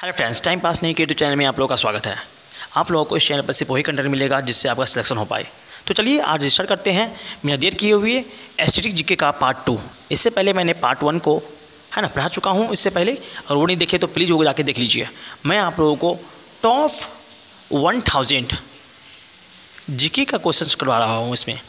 Hello friends, time pass नहीं किए तो चैनल में आप लोगों का स्वागत है। आप लोगों को इस चैनल पर सिर्फ वही कंटेंट मिलेगा जिससे आपका सिलेक्शन हो पाए। तो चलिए आज रजिस्टर करते हैं बिना देर किए हुए एसटीटी जीके का पार्ट 2। इससे पहले मैंने पार्ट 1 को है ना पढ़ा चुका हूँ इससे पहले, और वो नहीं देखे तो प्लीज़ वो जाके देख लीजिए। मैं आप लोगों को टॉप 1000 जीके का क्वेश्चन करवा रहा हूँ इसमें,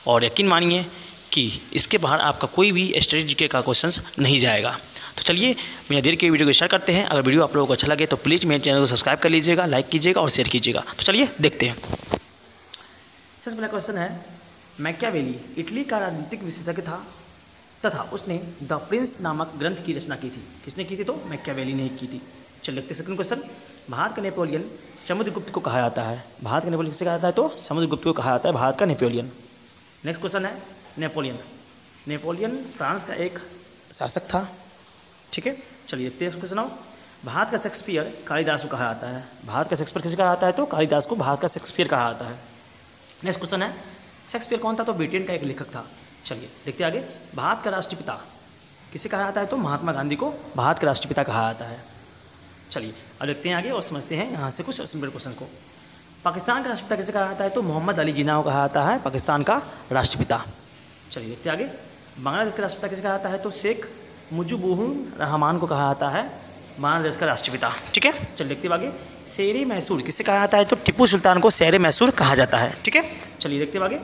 और यकीन मानिए कि इसके बाहर आपका कोई भी एसटीटी जीके का क्वेश्चन नहीं जाएगा। तो चलिए बिना देर के वीडियो को स्टार्ट करते हैं। अगर वीडियो आप लोगों को अच्छा लगे तो प्लीज़ मेरे चैनल को सब्सक्राइब कर लीजिएगा, लाइक कीजिएगा और शेयर कीजिएगा। तो चलिए देखते हैं। सबसे पहला क्वेश्चन है, मैकियावेली इटली का राजनीतिक विशेषज्ञ था तथा उसने द प्रिंस नामक ग्रंथ की रचना की थी। किसने की थी? तो मैकियावेली ने की थी। चलिए देखते हैं सेकंड क्वेश्चन। भारत का नेपोलियन समुद्रगुप्त को कहा जाता है। भारत का नेपोलियन किसे कहा जाता है? तो समुद्रगुप्त को कहा जाता है भारत का नेपोलियन। नेक्स्ट क्वेश्चन है, नेपोलियन फ्रांस का एक शासक था। ठीक है, चलिए देखते हैं क्वेश्चन। भारत का शेक्सपियर कालिदास को कहा जाता है। भारत का शेक्सपियर किसे कहा जाता है? तो कालिदास को भारत का शेक्सपियर कहा जाता है। नेक्स्ट क्वेश्चन है, शेक्सपियर कौन था? तो ब्रिटेन का एक लेखक था। चलिए देखते हैं आगे। भारत का राष्ट्रपिता किसे कहा जाता है? तो महात्मा गांधी को भारत का राष्ट्रपिता कहा जाता है। चलिए अब देखते हैं आगे और समझते हैं यहाँ से कुछ सिंपल क्वेश्चन को। पाकिस्तान का राष्ट्रपिता किसे कहा जाता है? तो मोहम्मद अली जिन्ना को कहा जाता है पाकिस्तान का राष्ट्रपिता। चलिए देखते हैं आगे। बांग्लादेश का राष्ट्रपिता किसे कहा जाता है? तो शेख मुजीबुर रहमान को कहा जाता है बांग्लादेश का राष्ट्रपिता। ठीक है, चलिए देखते हैं आगे। शेर मैसूर किसे कहा जाता है? तो टिप्पू सुल्तान को शेर मैसूर कहा जाता है। ठीक है, चलिए देखते हैं आगे।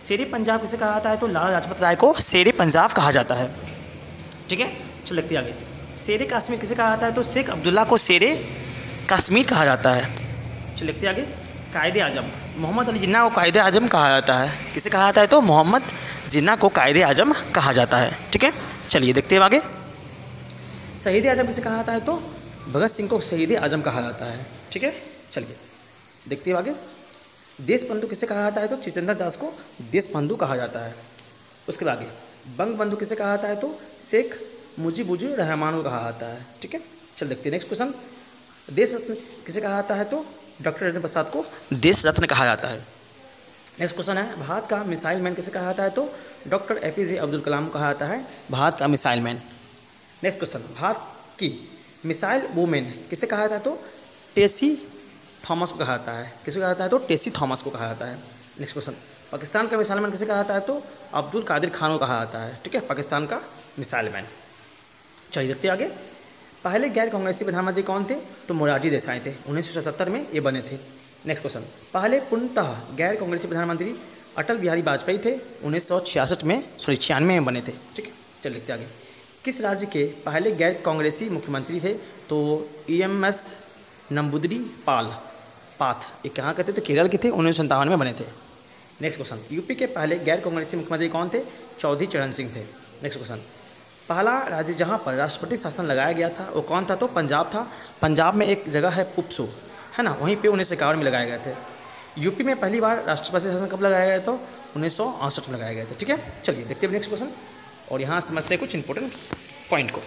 शेर पंजाब किसे कहा जाता है? तो लाला लाजपत राय को शेर पंजाब कहा जाता है। ठीक है, चलिए देखते हैं आगे। शेर कश्मीर किसे कहा जाता है? तो शेख अब्दुल्ला को शेर कश्मीर कहा जाता है। चलिए देखते हैं आगे। कायदे आजम मोहम्मद अली जिन्ना को कायदे आजम कहा जाता है। किसे कहा जाता है? तो मोहम्मद जिन्ना को कायदे आजम कहा जाता है। ठीक है, चलिए देखते हैं आगे। शहीद आजम किसे कहा जाता है? तो भगत सिंह को शहीद आजम कहा जाता है। ठीक है, चलिए देखते हैं आगे। देश बंधु किसे कहा जाता है? तो चितेंद्र दास को देश बंधु कहा जाता है। उसके आगे बंग बंधु किसे कहा जाता है? तो शेख मुजीबुर रहमान को कहा जाता है। ठीक है, चल देखते हैं नेक्स्ट क्वेश्चन। देश रत्न किसे कहा जाता है? तो डॉक्टर राजेंद्र प्रसाद को देश रत्न कहा जाता है। नेक्स्ट क्वेश्चन है, भारत का मिसाइल मैन किसे कहा जाता है? तो डॉक्टर एपीजे अब्दुल कलाम को कहा जाता है भारत का missile man. Next question, Bharat की मिसाइल वुमेन किसे कहा जाता है? तो टेसी थॉमस को कहा जाता है। किसे कहा जाता है? तो टेसी थॉमस को कहा जाता है। नेक्स्ट क्वेश्चन, पाकिस्तान का मिसाइल मैन किसे कहा जाता है? तो अब्दुल कादिर खान को कहा जाता है। ठीक है, पाकिस्तान का मिसाइल मैन। चलिए देखते आगे। पहले गैर कांग्रेसी प्रधानमंत्री कौन थे? तो मोरारजी देसाई थे। 1977 में ये बने थे। नेक्स्ट क्वेश्चन, पहले पूर्णतः गैर कांग्रेसी प्रधानमंत्री अटल बिहारी वाजपेयी थे। 1996 में बने थे। ठीक है, चलिए देखते आगे। किस राज्य के पहले गैर कांग्रेसी मुख्यमंत्री थे? तो EMS नंबूदरी पाथ, ये कहाँ के थे? तो केरल के थे। 1957 में बने थे। नेक्स्ट क्वेश्चन, यूपी के पहले गैर कांग्रेसी मुख्यमंत्री कौन थे? चौधरी चरण सिंह थे। नेक्स्ट क्वेश्चन, पहला राज्य जहाँ पर राष्ट्रपति शासन लगाया गया था वो कौन था? तो पंजाब था। पंजाब में एक जगह है पुपसू, है ना, वहीं पे 1951 में लगाए गए थे। यूपी में पहली बार राष्ट्रपति शासन कब लगाया गया? तो 1968 में लगाए गए थे। ठीक है, चलिए देखते हैं नेक्स्ट क्वेश्चन और यहाँ समझते हैं कुछ इंपॉर्टेंट पॉइंट को।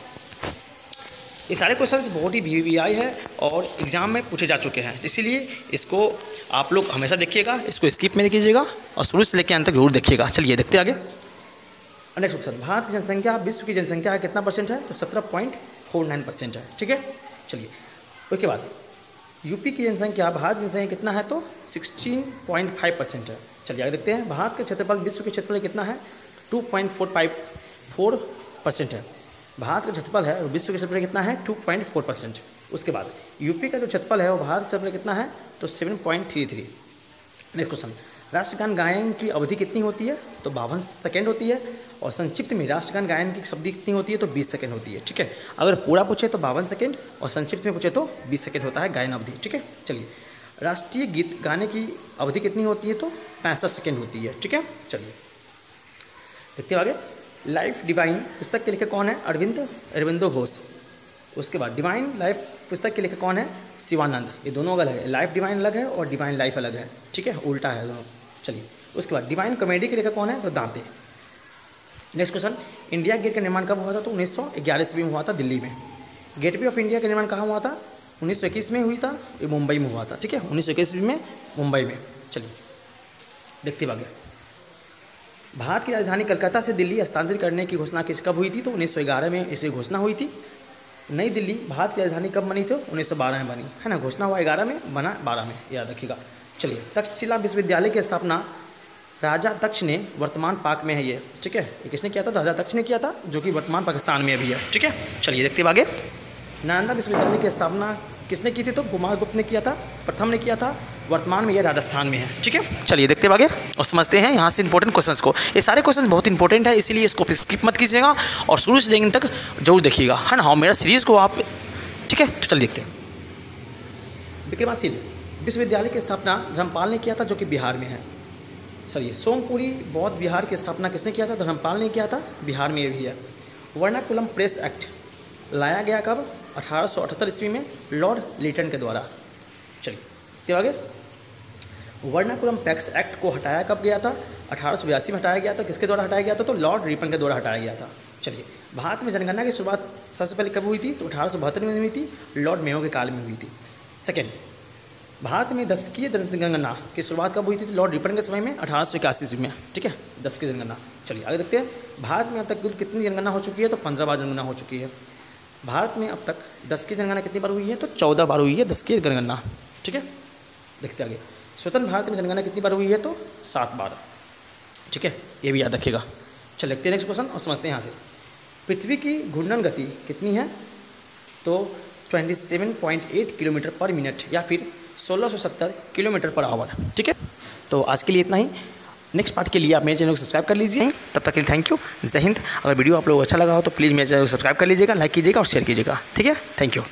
ये सारे क्वेश्चन बहुत ही VVI है और एग्जाम में पूछे जा चुके हैं, इसीलिए इसको आप लोग हमेशा देखिएगा, इसको स्किप में कीजिएगा और शुरू से लेकर अंत तक जरूर देखिएगा। चलिए देखते आगे। नेक्स्ट क्वेश्चन, भारत की जनसंख्या विश्व की जनसंख्या का कितना परसेंट है? तो 17.49% है। ठीक है, चलिए उसके बाद यूपी की जनसंख्या भारत की जनसंख्या कितना है? तो 16.5% है। चलिए आगे देखते हैं। भारत का क्षेत्रफल विश्व के क्षेत्रफल कितना है? 2.454% है। भारत का क्षेत्रफल है और विश्व के क्षेत्रफल कितना है? 2.4%। उसके बाद यूपी का जो क्षेत्रफल है वो भारत का क्षेत्रफल कितना है? तो 7.33। नेक्स्ट क्वेश्चन, राष्ट्रगान गायन की अवधि कितनी होती है? तो 52 सेकेंड होती है। और संक्षिप्त में राष्ट्रगान गायन की अवधि कितनी होती है? तो 20 सेकेंड होती है। ठीक है, अगर पूरा पूछे तो 52 सेकेंड और संक्षिप्त में पूछे तो 20 सेकेंड होता है गायन अवधि। ठीक है, चलिए राष्ट्रीय गीत गाने की अवधि कितनी होती है? तो 65 सेकेंड होती है। ठीक है, चलिए देखते हैं आगे। लाइफ डिवाइन पुस्तक के लेखक कौन है? अरविंदो घोष। उसके बाद डिवाइन लाइफ पुस्तक के लेखक कौन है? शिवानंद। ये दोनों अलग है, लाइफ डिवाइन अलग है और डिवाइन लाइफ अलग है। ठीक है, उल्टा है दोनों। चलिए उसके बाद डिवाइन कॉमेडी के लेखक कौन है? तो दांते। नेक्स्ट क्वेश्चन, इंडिया गेट का निर्माण कब हुआ था? तो 1911 ईस्वी में हुआ था दिल्ली में। गेटवे ऑफ इंडिया का निर्माण कहाँ हुआ था? 1921 में हुई था, ये मुंबई में हुआ था। ठीक है, 1921 ईस्वी में मुंबई में। चलिए देखते आगे। भारत की राजधानी कलकत्ता से दिल्ली हस्तांतरित करने की घोषणा कब हुई थी? तो 1911 में इसे घोषणा हुई थी। नई दिल्ली भारत की राजधानी कब बनी थी? 1912 में बनी, है ना। घोषणा हुआ 11 में, बना 12 में, याद रखिएगा। चलिए, तक्षशिला विश्वविद्यालय की स्थापना राजा दक्ष ने, वर्तमान पाक में है ये, ठीक है। ये किसने किया था? राजा दक्ष ने किया था, जो कि वर्तमान पाकिस्तान में अभी है, ठीक है। चलिए देखते हैं आगे। नालंदा विश्वविद्यालय की स्थापना किसने की थी? तो कुमारगुप्त ने किया था, प्रथम ने किया था, वर्तमान में यह राजस्थान में है, ठीक है। चलिए देखते हैं आगे और समझते हैं यहाँ से इंपॉर्टेंट क्वेश्चंस को। ये सारे क्वेश्चन बहुत इंपॉर्टेंट है, इसीलिए इसको स्किप मत कीजिएगा और शुरू से लेकिन तक जरूर देखिएगा, है ना। हाँ, मेरा सीरीज़ को आप, ठीक है। तो चलिए देखते हैं। विक्रमाशील विश्वविद्यालय की स्थापना धर्मपाल ने किया था, जो कि बिहार में है। चलिए, सोमपुरी बौद्ध विहार की स्थापना किसने किया था? धर्मपाल ने किया था, बिहार में ये भी है। वर्नाकुलम प्रेस एक्ट लाया गया कब? 1878 ईस्वी में, लॉर्ड लिटन के द्वारा। चलिए तो आगे। वर्नाकुलम पैक्स एक्ट को हटाया कब गया था? 1882 में हटाया गया था। किसके द्वारा हटाया गया था? तो लॉर्ड रिपन के द्वारा हटाया गया था। चलिए, भारत में जनगणना की शुरुआत सबसे पहले कब हुई थी? तो 1872 में हुई थी, लॉर्ड मेयो के काल में हुई थी। सेकेंड, भारत में दशकीय जनगणना की शुरुआत कब हुई थी? लॉर्ड रिपन के समय में, 1881 ईस्वी में, ठीक है। 10 की जनगणना। चलिए आगे देखते हैं। भारत में अब तक कुल कितनी जनगणना हो चुकी है? तो 15 बार जनगणना हो चुकी है। भारत में अब तक 10 की जनगणना कितनी बार हुई है? तो 14 बार हुई है 10 की जनगणना, ठीक है। देखते आगे। स्वतंत्र भारत में जनगणना कितनी बार हुई है? तो 7 बार, ठीक है। ये भी याद रखिएगा। चल देखते हैं नेक्स्ट क्वेश्चन और समझते हैं यहाँ से। पृथ्वी की घूर्णन गति कितनी है? तो 27.8 किलोमीटर पर मिनट या फिर 1670 किलोमीटर पर आवर, ठीक है। तो आज के लिए इतना ही। नेक्स्ट पार्ट के लिए आप मेरे चैनल को सब्सक्राइब कर लीजिए। तब तक के लिए थैंक यू, जय हिंद। अगर वीडियो आप लोगों को अच्छा लगा हो तो प्लीज़ मेरे चैनल को सब्सक्राइब कर लीजिएगा, लाइक कीजिएगा और शेयर कीजिएगा, ठीक है। Thank you.